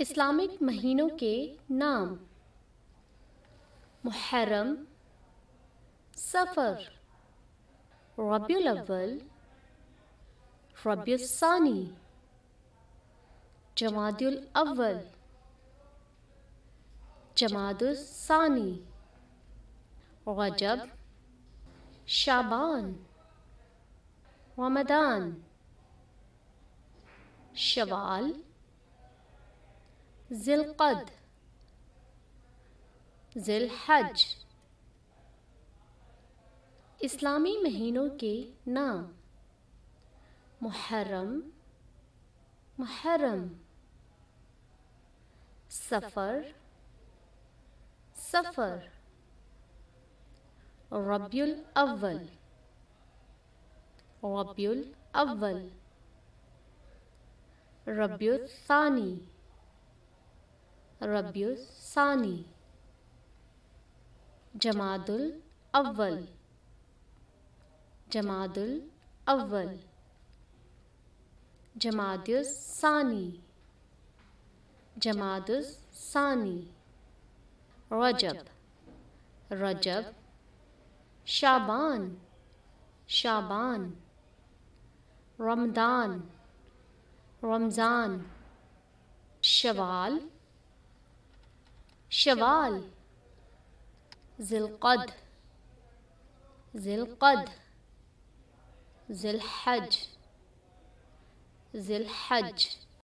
Islamic مہینوں کے نام: محرم، صفر، ربیع الاول، ربیع الثانی، جمادی الاول، جمادی الثانی، رجب، شعبان، رمضان، شوال، ذی القعدہ، ذی الحج۔ اسلامی مہینوں کے نام: محرم، محرم، صفر، صفر، ربیع الاول، ربیع الاول، ربیع الثانی، ربیع الثانی، جمادی الاول، جمادی الاول، جمادی الثانی، جمادی الثانی، رجب، رجب، شعبان، شعبان، رمضان، رمضان، شوال، شوال، ذی القعدہ، ذی القعدہ، ذی الحج، ذی الحج۔